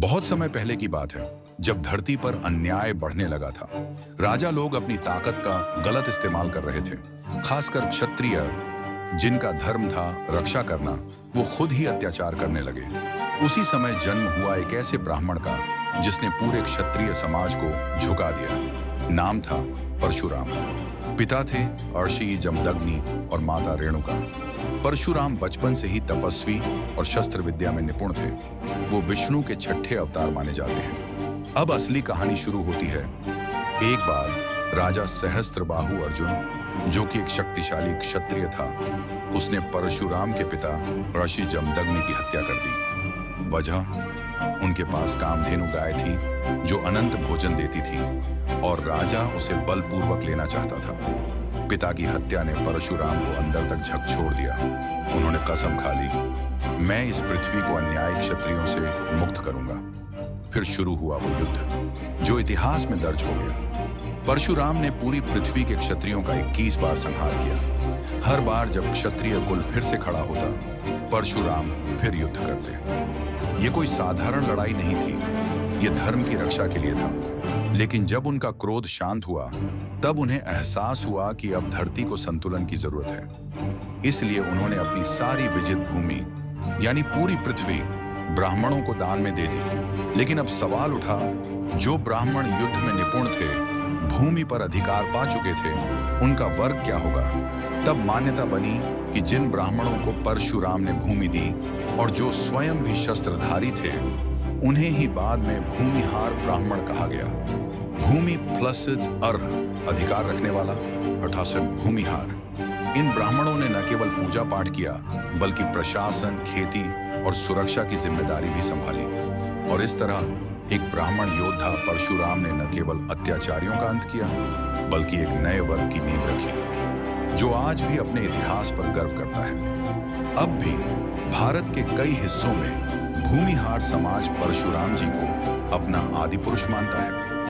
बहुत समय पहले की बात है, जब धरती पर अन्याय बढ़ने लगा था। राजा लोग अपनी ताकत का गलत इस्तेमाल कर रहे थे। खासकर क्षत्रिय, जिनका धर्म था रक्षा करना, वो खुद ही अत्याचार करने लगे। उसी समय जन्म हुआ एक ऐसे ब्राह्मण का जिसने पूरे क्षत्रिय समाज को झुका दिया। नाम था परशुराम। पिता थे अर्षि जमदग्नि और माता रेणुका। परशुराम बचपन से ही तपस्वी और शस्त्र विद्या में निपुण थे। वो विष्णु के छठे अवतार माने जाते हैं। अब असली कहानी शुरू होती है। एक बार राजा सहस्त्रबाहु अर्जुन, जो कि एक शक्तिशाली क्षत्रिय था, उसने परशुराम के पिता ऋषि जमदग्नि की हत्या कर दी। वजह, उनके पास कामधेनु गाय थी जो अनंत भोजन देती थी और राजा उसे बलपूर्वक लेना चाहता था। पिता की हत्या ने परशुराम को अंदर तक झकझोर दिया। उन्होंने कसम खा ली, मैं इस पृथ्वी को अन्यायी क्षत्रियों से मुक्त करूंगा। फिर शुरू हुआ वो युद्ध, जो इतिहास में दर्ज हो गया। परशुराम ने पूरी पृथ्वी के क्षत्रियों का 21 बार संहार किया। हर बार जब क्षत्रिय कुल फिर से खड़ा होता, परशुराम फिर युद्ध करते। ये कोई साधारण लड़ाई नहीं थी, ये धर्म की रक्षा के लिए था। लेकिन जब उनका क्रोध शांत हुआ, तब उन्हें एहसास हुआ कि अब धरती को संतुलन की जरूरत है। इसलिए उन्होंने अपनी सारी विजित भूमि, यानी पूरी पृथ्वी, ब्राह्मणों को दान में दे दी। लेकिन अब सवाल उठा, जो ब्राह्मण युद्ध में निपुण थे, भूमि पर अधिकार पा चुके थे, उनका वर्ग क्या होगा? तब मान्यता बनी कि जिन ब्राह्मणों को परशुराम ने भूमि दी और जो स्वयं भी शस्त्रधारी थे, उन्हें ही बाद में भूमिहार ब्राह्मण कहा गया। भूमि प्लस अर्ह, अधिकार रखने वाला, अर्थात भूमिहार। इन ब्राह्मणों ने न केवल पूजा पाठ किया, बल्कि प्रशासन, खेती और सुरक्षा की जिम्मेदारी भी संभाली। और इस तरह एक ब्राह्मण योद्धा परशुराम ने न केवल अत्याचारियों का अंत किया, बल्कि एक नए वर्ग की नींव रखी, जो आज भी अपने इतिहास पर गर्व करता है। अब भी भारत के कई हिस्सों में भूमिहार समाज परशुराम जी को अपना आदि पुरुष मानता है।